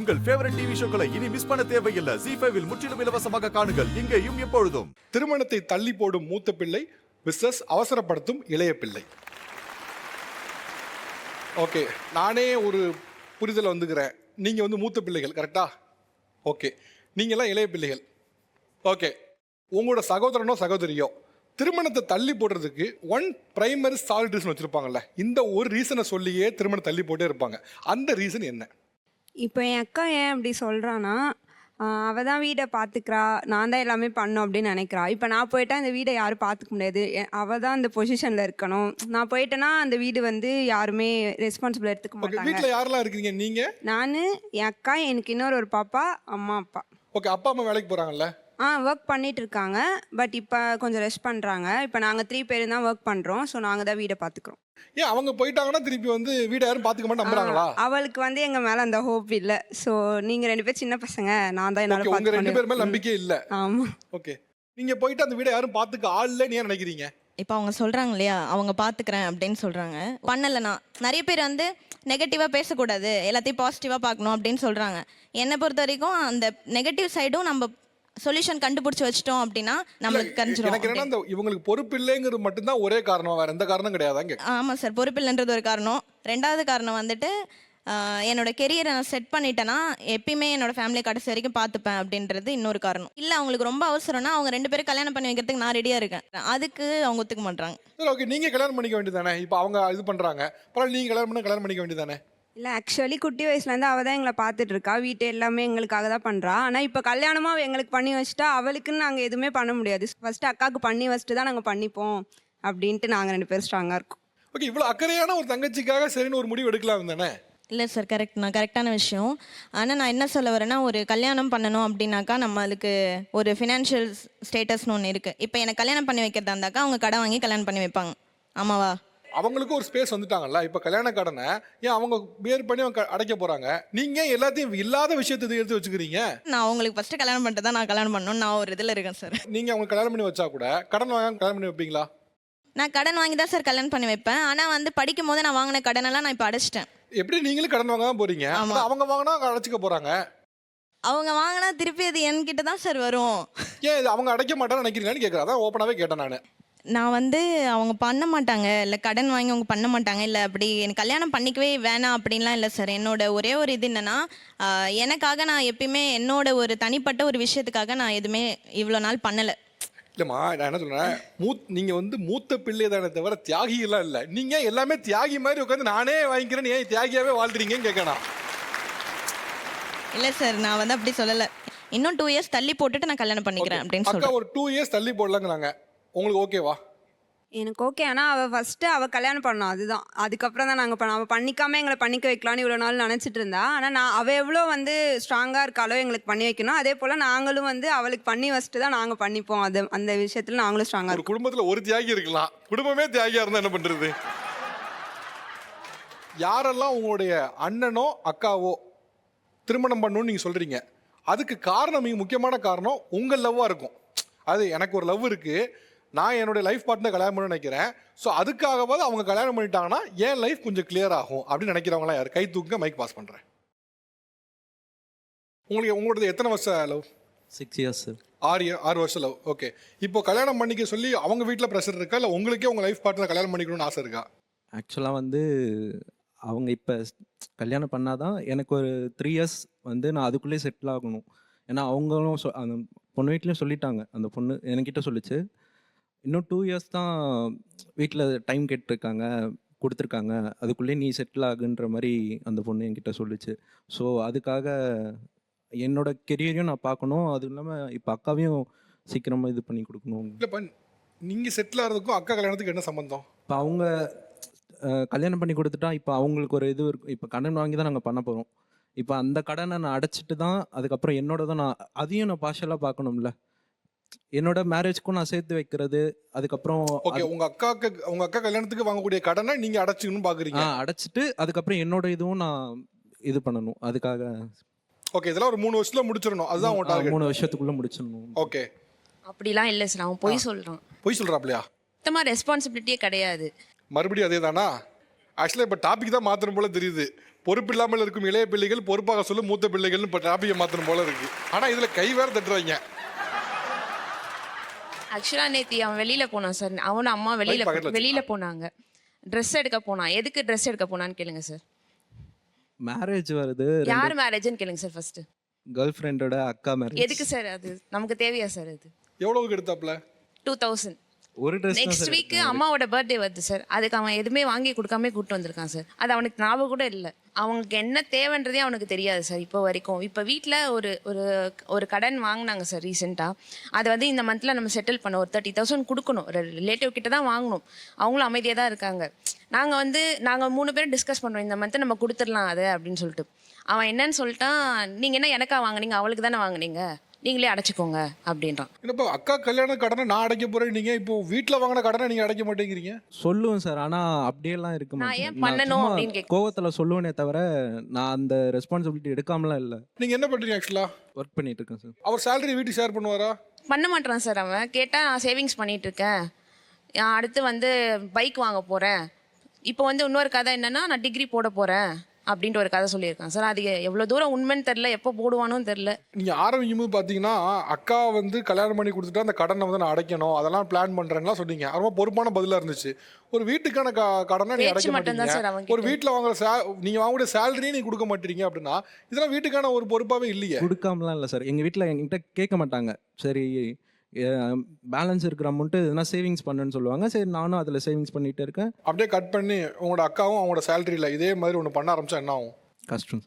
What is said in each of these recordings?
உங்கள் favourite TV ஷோக்களை இனி miss பண்ண தேவையில்லை. ஜீ5 இல் முற்றிலும் இலவசமாக காணுங்கள். இங்கேயும் எப்பொழுதும். திருமணத்தை தள்ளி போடும் மூத்த பிள்ளை பிஸ்னஸ் அவசரப்படுத்தும் இளைய பிள்ளை. ஓகே, நானே ஒரு புரிதலை வந்துக்கிறேன். நீங்கள் வந்து மூத்த பிள்ளைகள் கரெக்டா? ஓகே, நீங்களாம் இளைய பிள்ளைகள். ஓகே, உங்களோட சகோதரனோ சகோதரியோ திருமணத்தை தள்ளி போடுறதுக்கு ஒன் பிரைமரி சாலிட் ரீசன் வச்சுருப்பாங்கல்ல, இந்த ஒரு ரீசனை சொல்லியே திருமணம் தள்ளி போட்டே இருப்பாங்க. அந்த ரீசன் என்ன? இப்போ என் அக்கா ஏன் அப்படி சொல்கிறான்னா, அவள் தான் வீடை பார்த்துக்கிறா, நான் தான் எல்லாமே பண்ணணும் அப்படின்னு நினைக்கிறா. இப்போ நான் போயிட்டா இந்த வீடை யாரும் பார்த்துக்க முடியாது, அவள் தான் அந்த பொசிஷனில் இருக்கணும். நான் போயிட்டேன்னா அந்த வீடு வந்து யாருமே ரெஸ்பான்சிபிள் எடுத்துக்க மாட்டாங்க. வீட்டில் யாரெல்லாம் இருக்கீங்க? நீங்கள், நான், என் அக்கா, எனக்கு இன்னொரு ஒரு பாப்பா, அம்மா அப்பா. ஓகே, அப்பா அம்மா வேலைக்கு போகிறாங்கல்ல? ஒர்க் பண்ணிட்டு இருக்காங்க. பட் இப்போ கொஞ்சம் ரெஸ்ட் பண்ணுறாங்க. இப்போ நாங்கள் 3 பேர் தான் ஒர்க் பண்ணுறோம். ஸோ நாங்கள் தான் வீடை பார்த்துக்குறோம். ஏன் அவங்க போயிட்டாங்கன்னா திருப்பி வந்து வீடை யாரும் பார்த்துக்க மாட்டேன் நம்புறாங்களா? அவளுக்கு வந்து எங்கள் மேலே அந்த ஹோப் இல்லை. ஸோ நீங்கள் 2 பேர் சின்ன பசங்க, நான் தான் என்னால் உங்க 2 பேர் மேல நம்பிக்கை இல்லை. ஆமாம். ஓகே, நீங்க போயிட்டு அந்த வீடை யாரும் பார்த்துக்க ஆள் இல்லைன்னு ஏன் நினைக்கிறீங்க? இப்போ அவங்க சொல்கிறாங்க இல்லையா, அவங்க பார்த்துக்கிறேன் அப்படின்னு சொல்கிறாங்க. பண்ணலைன்னா நிறைய பேர் வந்து நெகட்டிவாக பேசக்கூடாது, எல்லாத்தையும் பாசிட்டிவாக பார்க்கணும் அப்படின்னு சொல்கிறாங்க. என்னை பொறுத்த வரைக்கும் அந்த நெகட்டிவ் சைடும் நம்ம சொல்யூஷன் கண்டுபிடிச்சி வச்சிட்டோம் அப்படின்னா நம்மளுக்கு எனக்கு என்னன்னா இந்த இவங்களுக்கு பொறுப்பு இல்லைங்கிறது மட்டும்தான் ஒரே காரணம், வேற எந்த காரணம் கிடையாதாங்க? ஆமாம் சார், பொறுப்பு இல்லைன்றது ஒரு காரணம். 2வது காரணம் வந்துட்டு என்னோட கெரியரை நான் செட் பண்ணிட்டேன்னா எப்பயுமே என்னோட ஃபேமிலி கடைசி வரைக்கும் பார்த்துப்பேன் அப்படின்றது இன்னொரு காரணம். இல்லை அவங்களுக்கு ரொம்ப அவசரம்னா அவங்க 2 பேரும் கல்யாணம் பண்ணி வைக்கிறதுக்கு நான் ரெடியாக இருக்கேன். அதுக்கு அவங்க ஒத்துக்க மாட்டாங்க. சரி, ஓகே, நீங்க கல்யாணம் பண்ணிக்க வேண்டியதானே? இப்போ அவங்க இது பண்றாங்க, பரவாயில்ல, நீங்க கல்யாணம் பண்ணிக்க வேண்டியதானே? இல்லை, ஆக்சுவலி குட்டி வயசுலேருந்து அவள் தான் எங்களை பார்த்துட்டு இருக்கா. வீட்டு எல்லாமே எங்களுக்காக தான் பண்ணுறா. ஆனால் இப்போ கல்யாணமாக அவள் எங்களுக்கு பண்ணி வச்சுட்டா அவளுக்குன்னு நாங்கள் எதுவுமே பண்ண முடியாது. ஃபஸ்ட்டு அக்காவுக்கு பண்ணி வச்சுட்டு தான் நாங்கள் பண்ணிப்போம் அப்படின்ட்டு நாங்கள் 2 பேரும் ஸ்ட்ராங்காக இருக்கோம். ஓகே, இவ்வளோ அக்கறையான ஒரு தங்கச்சிக்காக சரின்னு ஒரு முடிவு எடுக்கலாம் தானே? இல்லை சார், கரெக்டான விஷயம். ஆனால் நான் என்ன சொல்ல வரேன்னா, ஒரு கல்யாணம் பண்ணணும் அப்படின்னாக்கா நம்மளுக்கு ஒரு ஃபினான்ஷியல் ஸ்டேட்டஸ்னு ஒன்று இருக்குது. இப்போ எனக்கு கல்யாணம் பண்ணி வைக்கிறதா இருந்தாக்கா அவங்க கடன் வாங்கி கல்யாணம் பண்ணி வைப்பாங்க. ஆமாவா? அவங்களுக்கு ஒரு ஸ்பேஸ் வந்துட்டாங்கல்ல, இப்போ கல்யாண கடனை ஏன் அவங்க பேர் பண்ணி அவங்க அடைக்க போறாங்க? நீங்க எல்லாத்தையும் இல்லாத விஷயத்தை எடுத்து வச்சுக்கிறீங்க. நான் அவங்களுக்கு ஃபர்ஸ்ட் கல்யாணம் பண்ணிட்டு தான் நான் கல்யாணம் பண்ணணும், நான் ஒரு இதில் இருக்கேன் சார். நீங்க அவங்க கல்யாணம் பண்ணி வச்சா கூட கடன் வாங்க கல்யாணம் பண்ணி வைப்பீங்களா? நான் கடன் வாங்கி தான் சார் கல்யாணம் பண்ணி வைப்பேன். ஆனால் வந்து படிக்கும் போது நான் வாங்கின கடனெல்லாம் நான் இப்போ அடைச்சிட்டேன். எப்படி நீங்களும் கடன் வாங்க தான் போறீங்க? அவங்க வாங்கினா அடைச்சிக்க போறாங்க. அவங்க வாங்கினா திருப்பி அது என்கிட்ட தான் சார் வரும். ஏன் இது அவங்க அடைக்க மாட்டான்னு நினைக்கிறீங்கன்னு கேட்குறேன். அதான் ஓப்பனாகவே கேட்டேன் நான் வந்து அவங்க பண்ண மாட்டாங்க, இல்லை கடன் வாங்கி அவங்க பண்ண மாட்டாங்க, இல்லை அப்படி எனக்கு கல்யாணம் பண்ணிக்கவே வேணாம் அப்படின்லாம் இல்லை சார். என்னோட ஒரே ஒரு இது என்னன்னா, எனக்காக நான் எப்பயுமே என்னோட ஒரு தனிப்பட்ட ஒரு விஷயத்துக்காக நான் எதுவுமே இவ்வளோ நாள் பண்ணலை. இல்லைம்மா, நான் என்ன சொல்கிறேன், நீங்கள் வந்து மூத்த பிள்ளை தானே தவிர தியாகிலாம் இல்லை. நீங்கள் எல்லாமே தியாகி மாதிரி உட்காந்து நானே வாங்கிக்கிறேன்னு ஏன் தியாகியாகவே வாழ்றீங்கன்னு கேட்கணும். இல்லை சார், நான் வந்து அப்படி சொல்லலை. இன்னும் 2 இயர்ஸ் தள்ளி போட்டுட்டு நான் கல்யாணம் பண்ணிக்கிறேன் அப்படின்னு சொல்லிட்டு. ஒரு 2 இயர்ஸ் தள்ளி போடலாங்கிறாங்க. உங்களுக்கு ஓகேவா? எனக்கு ஓகே. ஆனால் அவள் ஃபஸ்ட்டு அவள் கல்யாணம் பண்ணோம், அதுதான். அதுக்கப்புறம் தான் நாங்கள் பண்ணோம். அவள் பண்ணிக்காமல் எங்களை பண்ணிக்க வைக்கலான்னு இவ்வளோ நாள் நினச்சிட்டு இருந்தா. ஆனால் அவள் எவ்வளோ வந்து ஸ்ட்ராங்காக இருக்காளோ எங்களுக்கு பண்ணி வைக்கணும், அதே போல் நாங்களும் வந்து அவளுக்கு பண்ணி வச்சுட்டு தான் நாங்கள் பண்ணிப்போம். அது அந்த விஷயத்தில் நாங்களும் ஸ்ட்ராங்காக இருக்கோம். குடும்பத்தில் ஒரு தியாகி இருக்கலாம், குடும்பமே தியாகியாக இருந்தால் என்ன பண்ணுறது? யாரெல்லாம் உங்களுடைய அண்ணனோ அக்காவோ திருமணம் பண்ணணும்னு நீங்கள் சொல்கிறீங்க, அதுக்கு காரணம் மிக முக்கியமான காரணம் உங்கள் லவ்வாக இருக்கும். அது எனக்கு ஒரு லவ் இருக்குது, நான் என்னுடைய லைஃப் பார்ட்னர் கல்யாணம் பண்ண நினைக்கிறேன், ஸோ அதுக்காகவாது அவங்க கல்யாணம் பண்ணிட்டாங்கன்னா என் லைஃப் கொஞ்சம் கிளியர் ஆகும் அப்படின்னு நினைக்கிறவங்களாம் யார்? கை தூக்குங்க, மைக் பாஸ் பண்ணுறேன். உங்களோட எத்தனை வருஷம் லவ்? 6 years sir. 6 வருஷம் லவ். ஓகே, இப்போ கல்யாணம் பண்ணிக்க சொல்லி அவங்க வீட்டில் ப்ரெஷர் இருக்கா, இல்லை உங்களுக்கே உங்கள் லைஃப் பார்ட்னர் கல்யாணம் பண்ணிக்கணும்னு ஆசை இருக்கா? ஆக்சுவலாக வந்து அவங்க இப்போ கல்யாணம் பண்ணாதான் எனக்கு ஒரு 3 இயர்ஸ் வந்து நான் அதுக்குள்ளேயே செட்டில் ஆகணும். ஏன்னா அவங்களும் அந்த பொண்ணு வீட்லேயும் சொல்லிட்டாங்க. அந்த பொண்ணு என்கிட்ட சொல்லிச்சு, இன்னும் 2 இயர்ஸ் தான் வீட்டில் டைம் கேட்டிருக்காங்க, கொடுத்துருக்காங்க, அதுக்குள்ளேயே நீ செட்டில் ஆகுன்ற மாதிரி அந்த பொண்ணு என்கிட்ட சொல்லிச்சு. ஸோ அதுக்காக என்னோட கெரியரையும் நான் பார்க்கணும், அதுவும் இல்லாமல் இப்போ அக்காவையும் சீக்கிரமாக இது பண்ணி கொடுக்கணும். இல்லைப்பா, நீங்கள் செட்டில் ஆகிறதுக்கும் அக்கா கல்யாணத்துக்கு என்ன சம்பந்தம்? இப்போ அவங்க கல்யாணம் பண்ணி கொடுத்துட்டா இப்போ அவங்களுக்கு ஒரு இது இருக்கும். இப்போ கடன் வாங்கி தான் நாங்கள் பண்ண போகிறோம். இப்போ அந்த கடனை நான் அடைச்சிட்டு தான் அதுக்கப்புறம் என்னோட தான் அதையும் நான் பார்ஷலாக பார்க்கணும்ல. என்னோட மேரேஜ்க்கும் நான் சேர்த்து வைக்கிறது, அதுக்கப்புறம் ஓகே, உங்க அக்கா கல்யாணத்துக்கு வாங்கக்கூடிய கடனை நீங்க அடைச்சிக்கணும்னு பாக்குறீங்க. அடைச்சிட்டு அதுக்கப்புறம் என்னோட இதுவும் நான் இது பண்ணணும். அதுக்காக ஓகே, இதெல்லாம் ஒரு 3 வருஷத்துல முடிச்சிடணும், அதுதான் உங்க டார்கெட். 3 வருஷத்துக்குள்ள முடிச்சிடணும். ஓகே, அப்படிலாம் இல்லை சார், அவன் பொய் சொல்றான். பொய் சொல்றாப்லையா? சுத்தமாக ரெஸ்பான்சிபிலிட்டியே கிடையாது. மறுபடியும் அதே தானா? ஆக்சுவலாக இப்போ டாபிக் தான் மாற்றணும் போல தெரியுது. பொறுப்பு இல்லாமல் இருக்கும் இளைய பிள்ளைகள் பொறுப்பாக சொல்லும் மூத்த பிள்ளைகள்னு இப்போ டாபிகை மாற்றணும் போல இருக்கு. ஆனால் இதில் கை வேற தட்டுறாங்க. ஆக்சுவலாக நேற்று அவன் வெளியில் போனான் சார். அவனும் அம்மா வெளியில் போனாங்க. ட்ரெஸ் எடுக்க போனான். எதுக்கு ட்ரெஸ் எடுக்க போனான்னு கேளுங்க சார். மேரேஜ் வருது, யார் மேரேஜ்னு கேளுங்க சார் ஃபர்ஸ்ட். கேர்ள் ஃப்ரெண்டோட அக்கா மேரேஜ். எதுக்கு சார் அது நமக்கு தேவையா சார்? அது எவ்வளவுக்கு எடுத்தாப்ல? 2000. ஒரு ட்ரெஸ் நெக்ஸ்ட் வீக் அம்மாவோட பர்த்டே வருது சார். அதுக்கு அவன் எதுவுமே வாங்கி கொடுக்காம கூப்பிட்டு வந்திருக்கான் சார். அது அவனுக்கு ஞாபகம் கூட இல்லை. அவங்களுக்கு என்ன தேவைன்றதே அவனுக்கு தெரியாது சார் இப்போ வரைக்கும். இப்போ வீட்டில் ஒரு ஒரு ஒரு கடன் வாங்கினாங்க சார் ரீசெண்டாக. அதை வந்து இந்த மந்தில் நம்ம செட்டில் பண்ண ஒரு 30,000 கொடுக்கணும். ஒரு ரிலேட்டிவ் கிட்ட தான் வாங்கணும். அவங்களும் அமைதியாக தான் இருக்காங்க. நாங்கள் 3 பேரும் டிஸ்கஸ் பண்ணுறோம் இந்த மந்த்து நம்ம கொடுத்துடலாம் அதை அப்படின்னு சொல்லிட்டு. அவன் என்னன்னு சொல்லிட்டான், நீங்கள் என்ன எனக்கா வாங்குனீங்க, அவளுக்கு தானே வாங்குனீங்க, நீங்களே அடைச்சிக்கோங்க அப்படின்றான். இப்போ அக்கா கல்யாண கடனை நான் அடைக்க போறேன், நீங்க இப்போ வீட்டில் வாங்கின கடனை நீங்க அடைக்க மாட்டேங்கிறீங்க. சொல்லுவேன் சார், ஆனா அப்படியெல்லாம் இருக்க நான் ஏன் மாட்டேன். பண்ணணும் அப்படின்னு கேட்க கோவத்துல சொல்லுவேனே தவிர நான் அந்த ரெஸ்பான்சிபிலிட்டி எடுக்காமலாம் இல்லை. நீங்க என்ன பண்றீங்க ஆக்சுவலா? ஒர்க் பண்ணிட்டு இருக்கேன் சார். அவர் சேலரி வீட்டுக்கு ஷேர் பண்ணுவாரா? பண்ண மாட்டான் சார். அவன் கேட்டால் நான் சேவிங்ஸ் பண்ணிட்டு இருக்கேன், அடுத்து வந்து பைக் வாங்க போகிறேன், இப்போ வந்து இன்னொரு கதை என்னன்னா நான் டிகிரி போட போகிறேன் அப்படின்ட்டு ஒரு கதை சொல்லியிருக்கான் சார். அது எவ்வளோ தூரம் உண்மைன்னு தெரில, எப்போ போடுவானும் தெரில. நீங்கள் ஆரம்பிக்கும் போது பார்த்தீங்கன்னா அக்கா வந்து கல்யாணம் பண்ணி கொடுத்துட்டு அந்த கடனை வந்து நான் அடைக்கணும், அதெல்லாம் பிளான் பண்ணுறேன்லாம் சொன்னீங்க. ரொம்ப பொறுப்பான பதிலாக இருந்துச்சு. ஒரு வீட்டுக்கான கடனை நீங்கள் அடைக்க மாட்டீங்க, ஒரு வீட்டில் வாங்குற நீங்கள் வாங்கக்கூடிய சேலரியே நீங்கள் கொடுக்க மாட்டீங்க அப்படின்னா இதெல்லாம் வீட்டுக்கான ஒரு பொறுப்பாகவே இல்லையே. கொடுக்காமலாம் இல்லை சார். எங்கள் வீட்டில் என்கிட்ட கேட்க மாட்டாங்க. சரி பேலன்ஸ் இருக்கிற அமௌண்ட்டு எதுனா சேவிங்ஸ் பண்ணுன்னு சொல்லுவாங்க. சரி நானும் அதில் சேவிங்ஸ் பண்ணிகிட்டே இருக்கேன். அப்படியே கட் பண்ணி உங்களோட அக்காவும் அவங்களோட சேலரியில் இதே மாதிரி ஒன்று பண்ண ஆரம்பிச்சா என்ன ஆகும்? கஷ்டம்.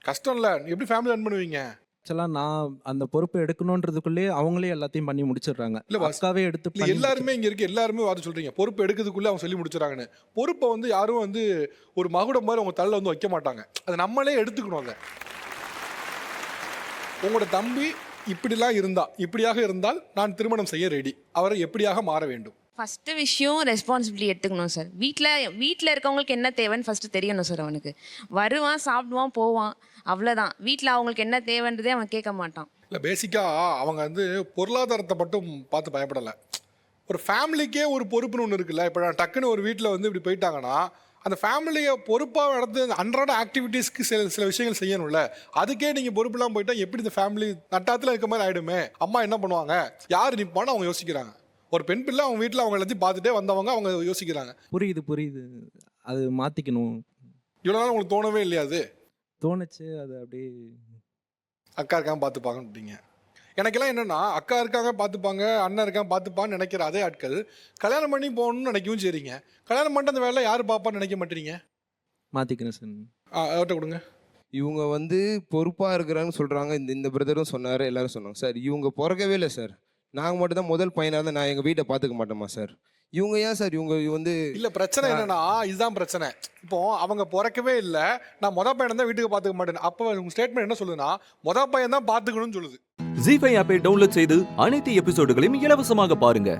கஷ்டம் இல்லை, எப்படி ஃபேமிலி ரன் பண்ணுவீங்க? ஆக்சுவலாக நான் அந்த பொறுப்பை எடுக்கணுன்றதுக்குள்ளேயே அவங்களே எல்லாத்தையும் பண்ணி முடிச்சிடுறாங்க. இல்லை அக்காவே எடுத்து எல்லாருமே இங்கே இருக்க எல்லாருமே வார்த்தை சொல்கிறீங்க பொறுப்பு எடுக்கிறதுக்குள்ளே அவங்க சொல்லி முடிச்சிடறாங்கன்னு. பொறுப்பை வந்து யாரும் வந்து ஒரு மகுடம் மாதிரி அவங்க தள்ள வந்து வைக்க மாட்டாங்க. அதை நம்மளே எடுத்துக்கணும். அதை உங்களோட தம்பி இப்படியாக இருந்தால் நான் திருமணம் செய்ய ரெடி, அவரை எப்படியாக மாற வேண்டும்? ஃபஸ்ட்டு விஷயம் ரெஸ்பான்சிபிலிட்டி எடுத்துக்கணும் சார். வீட்டில் இருக்கவங்களுக்கு என்ன தேவைன்னு ஃபஸ்ட்டு தெரியணும் சார். அவனுக்கு வருவான், சாப்பிடுவான், போவான், அவ்வளோதான். வீட்டில் அவங்களுக்கு என்ன தேவைன்றதே அவன் கேட்க மாட்டான். இல்லை பேசிக்காக அவங்க வந்து பொருளாதாரத்தை மட்டும் பார்த்து பயப்படலை. ஒரு ஃபேமிலிக்கே ஒரு பொறுப்புன்னு ஒன்று இருக்குல்ல. இப்போ நான் டக்குன்னு ஒரு வீட்டில் வந்து இப்படி போயிட்டாங்கன்னா அந்த ஃபேமிலியை பொறுப்பாக நடந்து அன்றாட ஆக்டிவிட்டீஸ்க்கு சில விஷயங்கள் செய்யணும்ல. அதுக்கே நீங்கள் பொறுப்புலாம் போயிட்டா எப்படி இந்த ஃபேமிலி நட்டாத்தில் இருக்க மாதிரி ஆகிடுமே. அம்மா என்ன பண்ணுவாங்க, யார் நிற்பான்னு அவங்க யோசிக்கிறாங்க. ஒரு பெண் பிள்ளை அவங்க வீட்டில் அவங்க எல்லாத்தையும் பார்த்துட்டே வந்தவங்க அவங்க யோசிக்கிறாங்க. புரியுது. அது மாற்றிக்கணும். இவ்வளோ நாள் உங்களுக்கு தோணவே இல்லையா? அது தோணுச்சு. அது அப்படியே அக்கா இருக்காங்க பார்த்துப்பாங்கன்னு. எனக்கெல்லாம் என்னென்னா அக்கா இருக்காங்க பார்த்துப்பாங்க, அண்ணன் இருக்காங்க பார்த்துப்பான்னு நினைக்கிற அதே ஆட்கள் கல்யாணம் பண்ணி போகணும்னு நினைக்கவும் சரிங்க. கல்யாணம் பண்ணிட்டு அந்த வேலை யார் பார்ப்பான்னு நினைக்க மாட்டீங்க. மாற்றிக்கிறேன் சார். அவர்கிட்ட கொடுங்க. இவங்க வந்து பொறுப்பாக இருக்கிறான்னு சொல்கிறாங்க. இந்த பிரதரும் சொன்னார், எல்லாரும் சொன்னாங்க. சார் இவங்க பிறக்கவே இல்லை சார். நாங்கள் மட்டும் தான் முதல் பையனாக இருந்தால் நான் எங்கள் வீட்டை பார்த்துக்க மாட்டோமா சார்? இவங்க ஏன் சார் இவங்க வந்து இல்லை பிரச்சனை என்னன்னா இதுதான் பிரச்சனை. இப்போ அவங்க பிறக்கவே இல்லை, நான் மொதல் பையன் தான் வீட்டுக்கு பார்த்துக்க மாட்டேன். அப்போ உங்கள் ஸ்டேட்மெண்ட் என்ன சொல்லுதுன்னா மொதல் பையன் தான் பார்த்துக்கணும்னு சொல்லுது. ஜீ5 ஆப்பை டவுன்லோட் செய்து அனைத்து எபிசோடுகளையும் இலவசமாக பாருங்க.